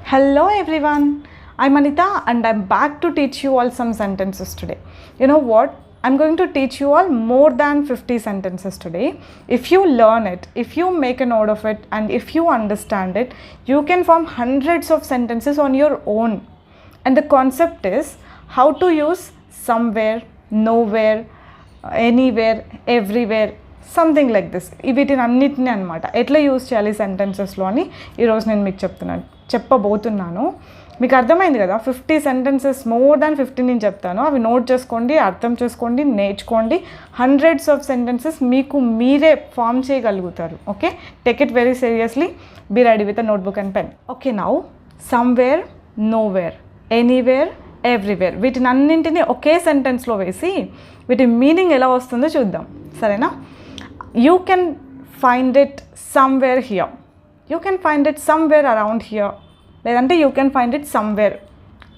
Hello everyone, I'm Anitha and I'm back to teach you all some sentences today. You know what? I'm going to teach you all more than 50 sentences today. If you learn it, if you make a note of it and if you understand it, you can form hundreds of sentences on your own. And the concept is how to use somewhere, nowhere, anywhere everywhere something like this వీటిని అన్నిటినీ అనమాట ఎట్లా use చేయాలి సెంటెన్సెస్లో అని ఈరోజు నేను మీకు చెప్పబోతున్నాను. మీకు అర్థమైంది కదా, 50 సెంటెన్సెస్, మోర్ దాన్ 50 నేను చెప్తాను. అవి నోట్ చేసుకోండి, అర్థం చేసుకోండి, నేర్చుకోండి. హండ్రెడ్స్ ఆఫ్ సెంటెన్సెస్ మీకు మీరే ఫామ్ చేయగలుగుతారు. Okay, take it very seriously. Be ready with a notebook and pen. Okay, now somewhere, nowhere, anywhere, everywhere వీటిని అన్నింటినీ ఒకే సెంటెన్స్లో వేసి వీటి మీనింగ్ ఎలా వస్తుందో చూద్దాం, సరేనా? You can find it somewhere here, you can find it somewhere around here, లేదంటే you can find it somewhere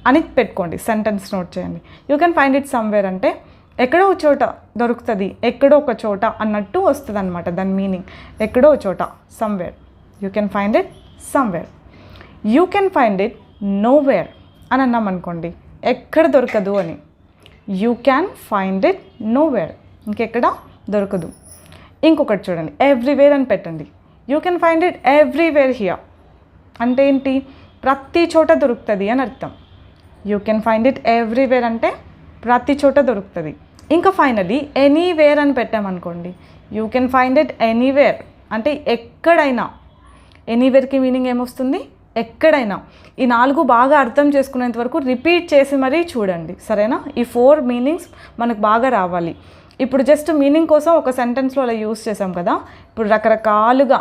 అని పెట్టుకోండి. సెంటెన్స్ నోట్ చేయండి. You can find it somewhere అంటే ఎక్కడో ఒక చోట దొరుకుతుంది, ఎక్కడో ఒక చోట అన్నట్టు వస్తుంది అనమాట దాని మీనింగ్. ఎక్కడో ఒక చోట, somewhere. You can find it somewhere. You can find it nowhere అని అన్నాం అనుకోండి, ఎక్కడ దొరకదు అని. You can find it nowhere, ఇంకెక్కడ దొరకదు. ఇంకొకటి చూడండి, ఎవ్రీవేర్ అని పెట్టండి. You can find it everywhere here అంటే ఏంటి? ప్రతి చోట దొరుకుతుంది అని అర్థం. You can find it everywhere అంటే ప్రతి చోట దొరుకుతుంది. ఇంకా ఫైనలీ ఎనీవేర్ అని పెట్టామనుకోండి, you can find it anywhere అంటే ఎక్కడైనా. ఎనీవేర్కి మీనింగ్ ఏమొస్తుంది? ఎక్కడైనా. ఈ 4 బాగా అర్థం చేసుకునేంత వరకు రిపీట్ చేసి మరీ చూడండి, సరేనా? ఈ 4 మీనింగ్స్ మనకు బాగా రావాలి. ఇప్పుడు జస్ట్ మీనింగ్ కోసం ఒక సెంటెన్స్లో అలా యూస్ చేసాం కదా, ఇప్పుడు రకరకాలుగా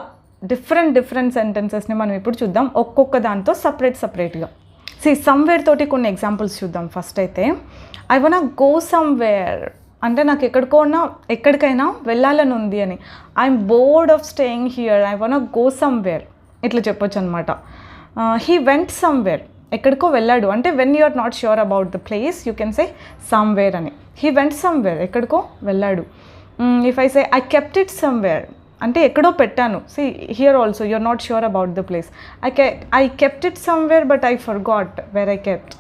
డిఫరెంట్ సెంటెన్సెస్ని మనం ఇప్పుడు చూద్దాం, ఒక్కొక్క దాంతో సపరేట్గా. సమ్వేర్ తోటి కొన్ని ఎగ్జాంపుల్స్ చూద్దాం. ఫస్ట్ అయితే, ఐ వాంట్ గో సమ్వేర్ అంటే నాకు ఎక్కడికైనా వెళ్ళాలని ఉంది అని. I'm bored of staying here, I want go somewhere ఇట్లా చెప్పొచ్చు అనమాట. హీ వెంట్ సమ్వేర్ ఎక్కడికో వెళ్ళాడు అంటే when you are not sure about the place you can say somewhere అని. హీ వెంట్ సమ్వేర్ ఎక్కడికో వెళ్ళాడు. If I say I kept it somewhere అంటే ఎక్కడో పెట్టాను. Here also you are not sure about the place. I kept it somewhere but I forgot where I kept.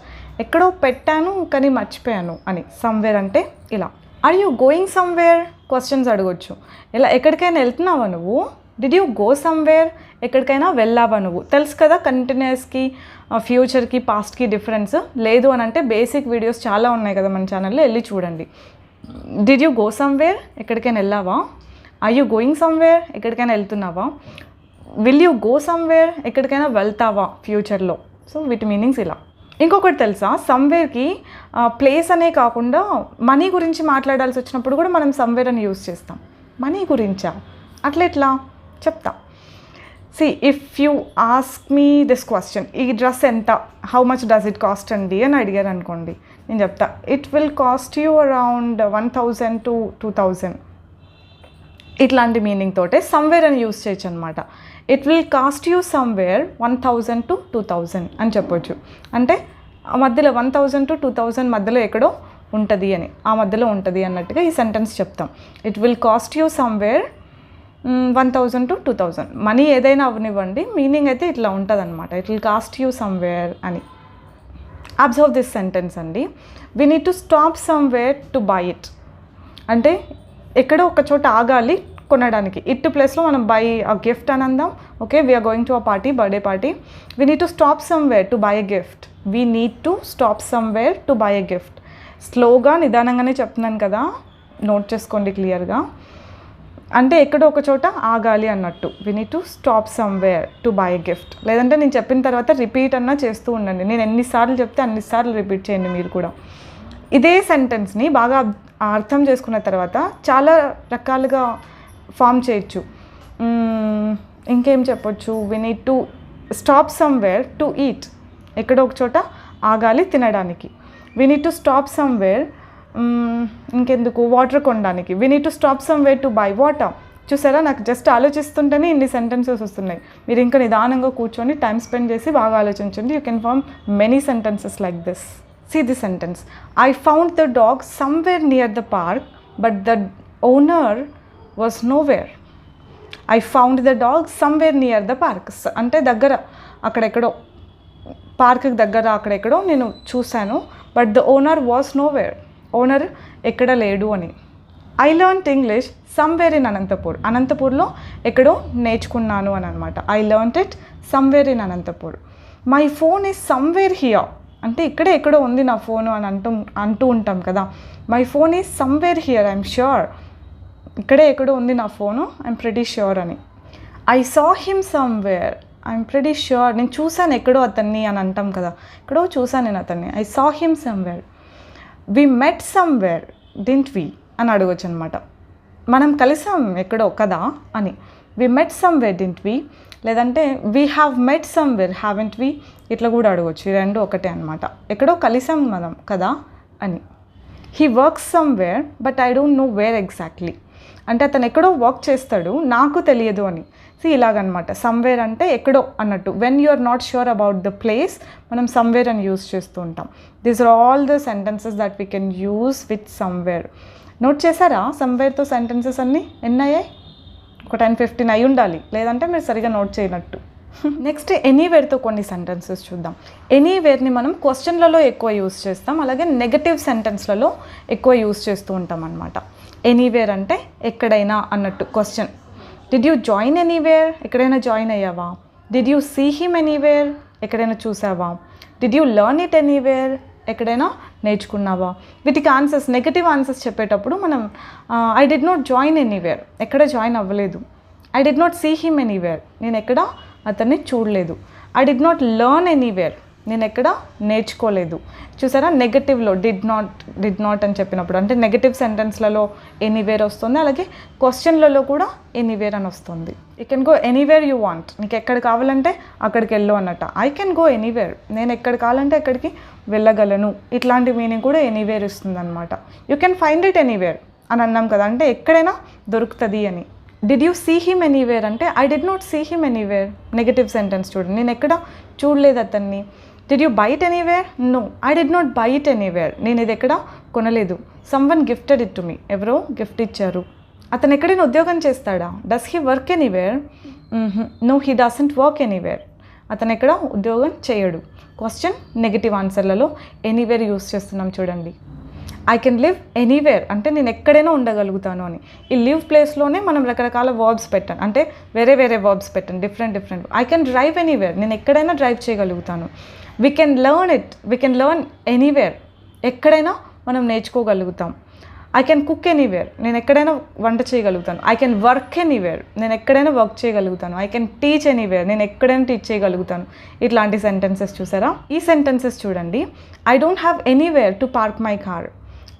ఎక్కడో పెట్టాను కానీ మర్చిపోయాను అని. సమ్వేర్ అంటే ఇలా. Are you going somewhere questions అడగొచ్చు. ఇలా ఎక్కడికైనా వెళ్తున్నావా నువ్వు? డిడ్ యూ గో సమ్వేర్ ఎక్కడికైనా వెళ్ళావా నువ్వు? తెలుసు కదా కంటిన్యూస్కి, ఫ్యూచర్కి, పాస్ట్కి డిఫరెన్స్. లేదు అని అంటే బేసిక్ వీడియోస్ చాలా ఉన్నాయి కదా మన ఛానల్లో, వెళ్ళి చూడండి. డిడ్ యూ గో సమ్వేర్ ఎక్కడికైనా వెళ్ళావా? ఆర్ యూ గోయింగ్ సమ్వేర్ ఎక్కడికైనా వెళ్తున్నావా? విల్ యూ గో సమ్వేర్ ఎక్కడికైనా వెళ్తావా ఫ్యూచర్లో? సో వీటి మీనింగ్స్ ఇలా. ఇంకొకటి తెలుసా, సమ్వేర్కి ప్లేస్ అనే కాకుండా మనీ గురించి మాట్లాడాల్సి వచ్చినప్పుడు కూడా మనం సమ్వేర్ అని యూస్ చేస్తాం. మనీ గురించా? అట్లా చెప్తా. If you ask me this question, ఈ డ్రెస్ ఎంత, how much does it cost అండి అని అడిగారు అనుకోండి, నేను చెప్తా it will cost you around 1000 to 2000. ఇట్లాంటి మీనింగ్ తోటే సమ్వేర్ అని యూస్ చేయొచ్చు అనమాట. It will cost you somewhere 1000 to 2000 అని చెప్పొచ్చు. అంటే ఆ మధ్యలో 1000 to 2000 మధ్యలో ఎక్కడో ఉంటుంది అని, ఆ మధ్యలో ఉంటుంది అన్నట్టుగా ఈ సెంటెన్స్ చెప్తాం. It will cost you somewhere 1000 to 2000. Money ఏదైనా అవనివ్వండి, మీనింగ్ అయితే ఇట్లా ఉంటుంది అనమాట. It will cost you somewhere అని. అబ్జర్వ్ దిస్ సెంటెన్స్ అండి. We need to stop somewhere to by it అంటే ఎక్కడో ఒక చోట ఆగాలి కొనడానికి. ఇట్ ప్లేస్లో మనం బై అ గిఫ్ట్ అని అందాం. Okay, we're going to a party, birthday party. We need to stop somewhere to buy a gift. We need to stop somewhere to buy a gift. స్లోగా, నిదానంగానే చెప్తున్నాను కదా, నోట్ చేసుకోండి క్లియర్గా. అంటే ఎక్కడో ఒక చోట ఆగాలి అన్నట్టు. We need to stop somewhere to buy a gift. లేదంటే నేను చెప్పిన తర్వాత రిపీట్ అన్నా చేస్తూ ఉండండి. నేను ఎన్నిసార్లు చెప్తే అన్నిసార్లు రిపీట్ చేయండి మీరు కూడా. ఇదే సెంటెన్స్ని బాగా అర్థం చేసుకున్న తర్వాత చాలా రకాలుగా ఫామ్ చేయొచ్చు. ఇంకేం చెప్పొచ్చు? We need to stop somewhere to eat ఎక్కడో ఒక చోట ఆగాలి తినడానికి. We need to stop somewhere ఇంకెందుకు వాటర్ కొనడానికి. We need to stop somewhere to by water. చూసారా, నాకు జస్ట్ ఆలోచిస్తుంటేనే ఇన్ని సెంటెన్సెస్ వస్తున్నాయి. మీరు ఇంకా నిదానంగా కూర్చొని టైం స్పెండ్ చేసి బాగా ఆలోచించండి. You can form many sentences like this. See this sentence. I found the dog somewhere near the park, but the owner was nowhere. I found the dog somewhere near the park. అంటే దగ్గర, అక్కడెక్కడో పార్క్కి దగ్గర అక్కడెక్కడో నేను చూశాను, but the owner was nowhere. Owner ఎక్కడ లేడు అని. I learned English somewhere in Anantapur. అనంతపూర్లో ఎక్కడో నేర్చుకున్నాను అని అనమాట. I learned it somewhere in Anantapur. My phone is somewhere here అంటే ఇక్కడే ఎక్కడో ఉంది నా ఫోను అని అంటూ ఉంటాం కదా. My phone is somewhere here, I'm sure. ఇక్కడే ఎక్కడో ఉంది నా ఫోను, ఐఎమ్ ప్రెటీ ష్యూర్ అని. I saw him somewhere, I'm pretty sure. నేను చూశాను ఎక్కడో అతన్ని అని అంటాం కదా, ఎక్కడో చూశాను నేను అతన్ని. I saw him somewhere. We met somewhere didn't we అని అడగొచ్చు అనమాట. మనం కలిసాం ఎక్కడో కదా అని. వి మెట్ సమ్వేర్ డింట్ వి, లేదంటే we have met somewhere haven't we, ఇట్లా కూడా అడగవచ్చు. ఈ రెండు ఒకటే అనమాట. ఎక్కడో కలిసాం మనం కదా అని. He works somewhere but I don't know where exactly అంటే అతను ఎక్కడో వర్క్ చేస్తాడు, నాకు తెలియదు అని. సో ఇలాగనమాట. సమ్వేర్ అంటే ఎక్కడో అన్నట్టు. When you are not sure about the place, మనం సమ్వేర్ అని యూస్ చేస్తూ ఉంటాం. These are all the sentences that we can use with somewhere. Note చేశారా సమ్వేర్తో సెంటెన్సెస్ అన్నీ ఎన్ని అయ్యాయి? ఒక 10-15 అయి ఉండాలి, లేదంటే మీరు సరిగా నోట్ చేయనట్టు. నెక్స్ట్ ఎనీవేర్తో కొన్ని సెంటెన్సెస్ చూద్దాం. ఎనీవేర్ని మనం క్వశ్చన్లలో ఎక్కువ యూస్ చేస్తాం, అలాగే నెగటివ్ సెంటెన్స్లలో ఎక్కువ యూస్ చేస్తూ ఉంటాం అన్నమాట. ఎనీవేర్ అంటే ఎక్కడైనా అన్నట్టు. Question, did you join anywhere? ఎక్కడైనా జాయిన్ అయ్యావా? Did you see him anywhere? ఎక్కడైనా చూసావా? Did you learn it anywhere? ఎక్కడైనా నేర్చుకున్నావా? వీటికి ఆన్సర్స్, నెగటివ్ ఆన్సర్స్ చెప్పేటప్పుడు మనం I did not join anywhere, ఎక్కడ జాయిన్ అవ్వలేదు. I did not see him anywhere, నేను ఎక్కడ అతన్ని చూడలేదు. I did not learn anywhere, నేను ఎక్కడ నేర్చుకోలేదు. చూసారా, నెగటివ్లో డిడ్ నాట్ అని చెప్పినప్పుడు అంటే నెగటివ్ సెంటెన్స్లలో ఎనీవేర్ వస్తుంది, అలాగే క్వశ్చన్లలో కూడా ఎనీవేర్ అని వస్తుంది. You can go anywhere you want, నీకు ఎక్కడ కావాలంటే అక్కడికి వెళ్ళు అన్నట్ట. ఐ కెన్ గో ఎనీవేర్, నేను ఎక్కడ కావాలంటే అక్కడికి వెళ్ళగలను. ఇట్లాంటి మీనింగ్ కూడా ఎనీవేర్ ఇస్తుంది అనమాట. You can find it anywhere అని అన్నాం కదా, అంటే ఎక్కడైనా దొరుకుతుంది అని. Did you see him anywhere అంటే I did not see him anywhere, negative sentence చూడండి, నేను ఎక్కడ చూడలేదు అతన్ని. Did you buy it anywhere? No, I did not buy it anywhere, నేను ఇది ఎక్కడ కొనలేదు. Someone gifted it to me, ఎవరో గిఫ్ట్ ఇచ్చారు. అతను ఎక్కడైనా ఉద్యోగం చేస్తాడా? Does he work anywhere? No, he doesn't work anywhere, అతను ఎక్కడ ఉద్యోగం చేయడు. క్వశ్చన్ నెగటివ్ ఆన్సర్లలో ఎనీవేర్ యూస్ చేస్తున్నాం చూడండి. ఐ కెన్ లివ్ ఎనీవేర్ అంటే నేను ఎక్కడైనా ఉండగలుగుతాను అని. ఈ లివ్ ప్లేస్లోనే మనం రకరకాల వర్బ్స్ పెట్టాను, అంటే వేరే వేరే వర్బ్స్ పెట్టాను, different. I can drive anywhere, నేను ఎక్కడైనా డ్రైవ్ చేయగలుగుతాను. We can learn it, we can learn anywhere, ఎక్కడైనా మనం నేర్చుకోగలుగుతాం. ఐ కెన్ కుక్ ఎనీవేర్, నేను ఎక్కడైనా వంట చేయగలుగుతాను. ఐ కెన్ వర్క్ ఎనీవేర్, నేను ఎక్కడైనా వర్క్ చేయగలుగుతాను. ఐ కెన్ టీచ్ ఎనీవేర్, నేను ఎక్కడైనా టీచ్ చేయగలుగుతాను. ఇట్లాంటి సెంటెన్సెస్ చూసారా? ఈ సెంటెన్సెస్ చూడండి. I don't have anywhere to park my car,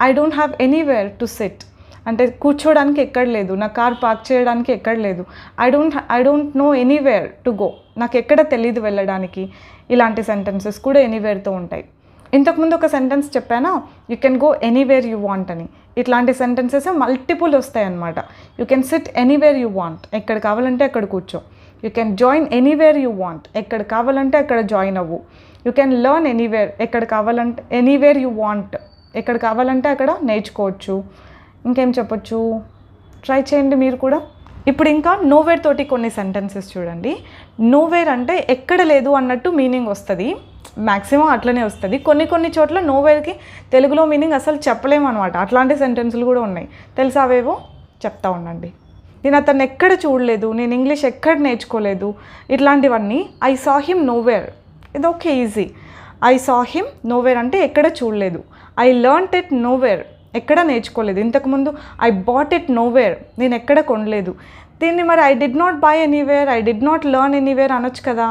I don't have anywhere to SIT అంటే కూర్చోడానికి ఎక్కడ లేదు, నా కార్ పార్క్ చేయడానికి ఎక్కడ లేదు. I don't know anywhere to go, నాకు ఎక్కడ తెలీదు వెళ్ళడానికి. ఇలాంటి సెంటెన్సెస్ కూడా ఎనీవేర్తో ఉంటాయి. ఇంతకుముందు ఒక సెంటెన్స్ చెప్పానా, you can go anywhere you want అని. ఇట్లాంటి సెంటెన్సెస్ మల్టిపుల్ వస్తాయి అన్నమాట. You can SIT anywhere you want, ఎక్కడ కావాలంటే అక్కడ కూర్చో. You can join anywhere you want, ఎక్కడ కావాలంటే అక్కడ జాయిన్ అవ్వు. యూ కెన్ లెర్న్ ఎనీవేర్, ఎక్కడ కావాలంటే ఎనీవేర్ యూ వాంట్, ఎక్కడ కావాలంటే అక్కడ నేర్చుకోవచ్చు. ఇంకేం చెప్పొచ్చు, ట్రై చేయండి మీరు కూడా. ఇప్పుడు ఇంకా నోవేర్ తోటి కొన్ని సెంటెన్సెస్ చూడండి. నోవేర్ అంటే ఎక్కడ లేదు అన్నట్టు మీనింగ్ వస్తుంది, మ్యాక్సిమం అట్లనే వస్తుంది. కొన్ని చోట్ల నోవేర్కి తెలుగులో మీనింగ్ అసలు చెప్పలేము అనమాట. అట్లాంటి సెంటెన్సులు కూడా ఉన్నాయి. తెలుసా అవేవో? చెప్తా ఉండండి. నేను అతన్ని ఎక్కడ చూడలేదు, నేను ఇంగ్లీష్ ఎక్కడ నేర్చుకోలేదు, ఇట్లాంటివన్నీ. ఐ సా హిమ్ నోవేర్, ఇది okay, easy. I saw him nowhere అంటే ఎక్కడ చూడలేదు. ఐ లెర్న్ట్ ఇట్ నోవేర్, ఎక్కడ నేర్చుకోలేదు. ఇంతకుముందు ఐ బాట్ ఇట్ నోవేర్, నేను ఎక్కడ కొనలేదు. దీన్ని మరి I did not by anywhere, I did not learn anywhere అనొచ్చు కదా.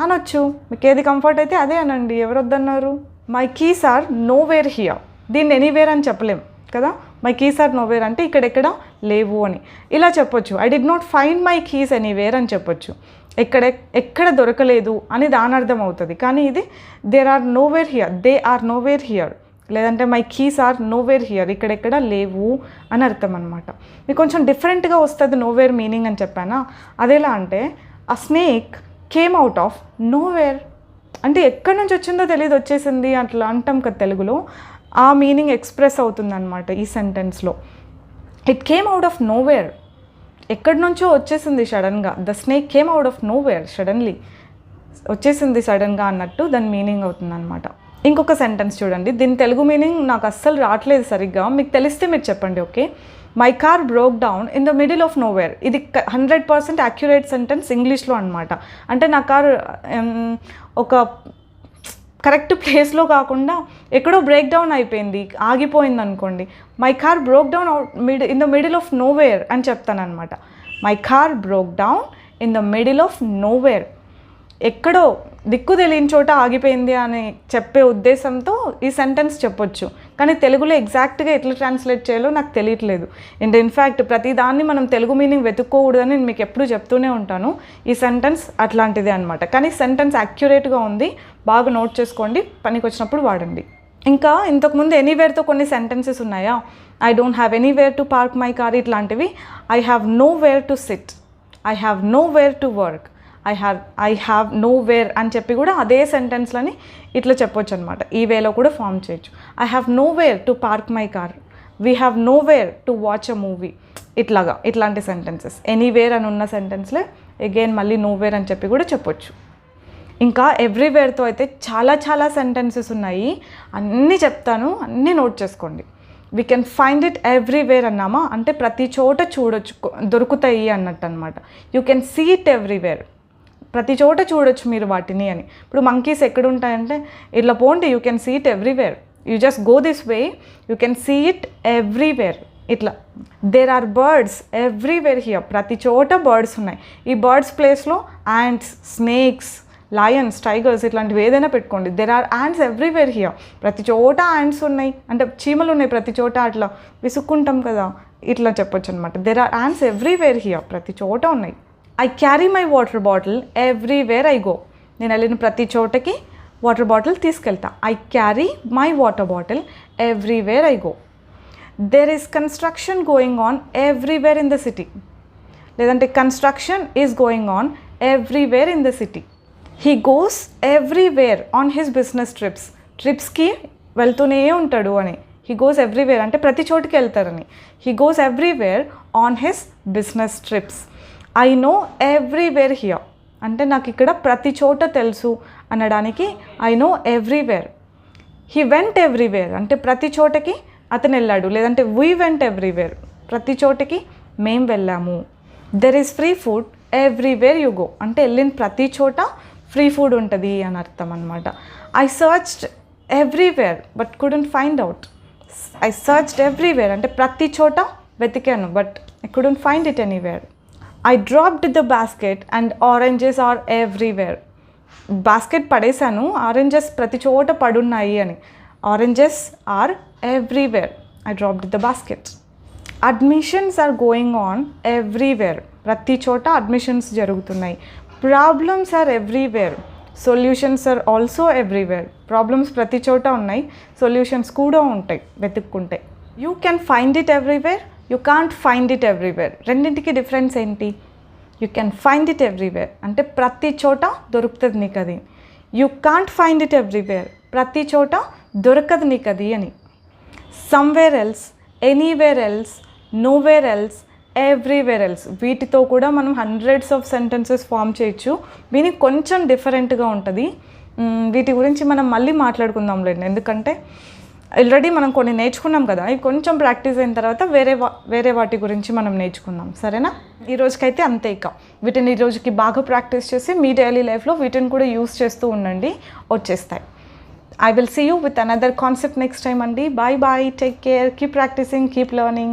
అనొచ్చు, మీకు ఏది కంఫర్ట్ అయితే అదే అనండి, ఎవరు వద్దన్నారు. My keys are nowhere here, దీన్ని ఎనీవేర్ అని చెప్పలేం కదా. మై కీస్ ఆర్ నోవేర్ అంటే ఇక్కడెక్కడ లేవు అని. ఇలా చెప్పొచ్చు. I did not find my keys anywhere అని చెప్పొచ్చు. ఎక్కడ దొరకలేదు అని దాని అర్థం అవుతుంది. కానీ ఇది దే ఆర్ నోవేర్ హియర్, లేదంటే my keys are nowhere here, ఇక్కడెక్కడ లేవు అని అర్థం అనమాట. మీకు కొంచెం డిఫరెంట్గా వస్తుంది నోవేర్ మీనింగ్ అని చెప్పానా. అదేలా అంటే ఆ snake came out of nowhere అంటే ఎక్కడి నుంచి వచ్చిందో తెలియదు, వచ్చేసింది అట్లా అంటాం కదా తెలుగులో. ఆ మీనింగ్ ఎక్స్ప్రెస్ అవుతుంది అనమాట ఈ సెంటెన్స్లో. It came out of nowhere, ఎక్కడి నుంచో వచ్చేసింది సడన్గా. The snake came out of nowhere suddenly. వచ్చేసింది సడన్గా అన్నట్టు దాని మీనింగ్ అవుతుంది అనమాట. ఇంకొక సెంటెన్స్ చూడండి, దీని తెలుగు మీనింగ్ నాకు అస్సలు రావట్లేదు సరిగ్గా, మీకు తెలిస్తే మీరు చెప్పండి. Okay, my car broke down in the middle of nowhere. ఇది 100% యాక్యురేట్ సెంటెన్స్ ఇంగ్లీష్లో అనమాట. అంటే నా కార్ ఒక కరెక్ట్ ప్లేస్లో కాకుండా ఎక్కడో బ్రేక్ డౌన్ అయిపోయింది, ఆగిపోయింది అనుకోండి. My car broke down in the middle of nowhere అని చెప్తాను అనమాట. My car broke down in the middle of nowhere, ఎక్కడో దిక్కు తెలియని చోట ఆగిపోయింది అని చెప్పే ఉద్దేశంతో ఈ సెంటెన్స్ చెప్పొచ్చు. కానీ తెలుగులో ఎగ్జాక్ట్గా ఎట్లా ట్రాన్స్లేట్ చేయాలో నాకు తెలియట్లేదు. అండ్ ఇన్ఫ్యాక్ట్ ప్రతిదాన్ని మనం తెలుగు మీనింగ్ వెతుక్కోకూడదని నేను మీకు ఎప్పుడు చెప్తూనే ఉంటాను. ఈ సెంటెన్స్ అట్లాంటిదే అనమాట. కానీ సెంటెన్స్ యాక్యురేట్గా ఉంది, బాగా నోట్ చేసుకోండి, పనికి వచ్చినప్పుడు వాడండి. ఇంకా ఇంతకుముందు ఎనీవేర్తో కొన్ని సెంటెన్సెస్ ఉన్నాయా, I don't have anywhere to park my car, ఇట్లాంటివి. I have nowhere to sit, I have nowhere to work, I have nowhere అని చెప్పి కూడా అదే సెంటెన్స్లని ఇట్లా చెప్పొచ్చు అనమాట. ఈ వేలో కూడా ఫామ్ చేయొచ్చు. I have nowhere to park my car, we have nowhere to watch a movie, ఇట్లాంటి సెంటెన్సెస్. ఎనీవేర్ అని ఉన్న సెంటెన్స్లే అగైన్ మళ్ళీ నో వేర్ అని చెప్పి కూడా చెప్పొచ్చు. ఇంకా ఎవ్రీవేర్తో అయితే చాలా సెంటెన్సెస్ ఉన్నాయి, అన్నీ చెప్తాను, అన్నీ నోట్ చేసుకోండి. We can find it everywhere అన్నామా అంటే ప్రతి చోట చూడొచ్చు, దొరుకుతాయి అన్నట్టు అనమాట. You can see it everywhere, ప్రతి చోట చూడొచ్చు మీరు వాటిని అని. ఇప్పుడు మంకీస్ ఎక్కడ ఉంటాయంటే ఇట్లా పోండి, you can see it everywhere, you just go this way, you can see it everywhere. ఇట్లా there are birds everywhere here, ప్రతి చోట బర్డ్స్ ఉన్నాయి. ఈ బర్డ్స్ ప్లేస్లో యాంట్స్, స్నేక్స్, లయన్స్, టైగర్స్ ఇట్లాంటివి ఏదైనా పెట్టుకోండి. There are ants everywhere here, ప్రతి చోట యాంట్స్ ఉన్నాయి, అంటే చీమలు ఉన్నాయి ప్రతి చోట, అట్లా విసుక్కుంటాం కదా, ఇట్లా చెప్పొచ్చు అనమాట. There are ants everywhere here, ప్రతి చోట ఉన్నాయి. I carry my water bottle everywhere I go, నేను వెళ్ళిన ప్రతి చోటకి వాటర్ బాటిల్ తీసుకెళ్తా. I carry my water bottle everywhere I go. There is construction going on everywhere in the city, లేదంటే construction is going on everywhere in the city. He goes everywhere on his business trips, ట్రిప్స్కి వెళ్తూనే ఉంటాడు అని. He goes everywhere అంటే ప్రతి చోటుకి వెళ్తారని. He goes everywhere on his business trips. I know everywhere here అంటే నాకు ఇక్కడ ప్రతి చోట తెలుసు అనడానికి I know everywhere. He went everywhere అంటే ప్రతి చోటకి అతను వెళ్ళాడు, లేదంటే వీ వెంట్ ఎవ్రీవేర్, ప్రతి చోటకి మేం వెళ్ళాము. There is free food everywhere you go అంటే వెళ్ళిన ప్రతి చోట ఫ్రీ ఫుడ్ ఉంటుంది అని అర్థం అనమాట. I searched everywhere but couldn't find out. I searched everywhere అంటే ప్రతి చోట వెతికాను, but I couldn't find it anywhere. I dropped the basket and oranges are everywhere. Basket పడేశాను, ఆరెంజెస్ ప్రతి చోట పడున్నాయి అని. Oranges are everywhere, I dropped the basket. Admissions are going on everywhere, ప్రతి చోట అడ్మిషన్స్ జరుగుతున్నాయి. Problems are everywhere, solutions are also everywhere. Problems ప్రతి చోట ఉన్నాయి, సొల్యూషన్స్ కూడా ఉంటాయి వెతుక్కుంటే. You can find it everywhere, you can't find it everywhere. రెండింటికి difference ఏంటి? You can find it everywhere అంటే ప్రతి చోట దొరుకుతుంది నీకు అది. You can't find it everywhere, ప్రతి చోట దొరకదు నీకు అది అని. Somewhere else, anywhere else, nowhere else, everywhere else, వీటితో కూడా మనం హండ్రెడ్స్ ఆఫ్ సెంటెన్సెస్ ఫామ్ చేయొచ్చు. వీనికి కొంచెం డిఫరెంట్గా ఉంటుంది. వీటి గురించి మనం మళ్ళీ మాట్లాడుకుందాంలేండి, ఎందుకంటే ఆల్రెడీ మనం కొన్ని నేర్చుకున్నాం కదా, ఇవి కొంచెం ప్రాక్టీస్ అయిన తర్వాత వేరే వాటి గురించి మనం నేర్చుకుందాం, సరేనా? ఈ రోజుకైతే అంతే. ఇక వీటిని ఈ రోజుకి బాగా ప్రాక్టీస్ చేసి మీ డైలీ లైఫ్లో వీటిని కూడా యూస్ చేస్తూ ఉండండి, వచ్చేస్తాయి. I will see you with another concept next time, Andy. Bye bye. Take care. Keep practicing. Keep learning.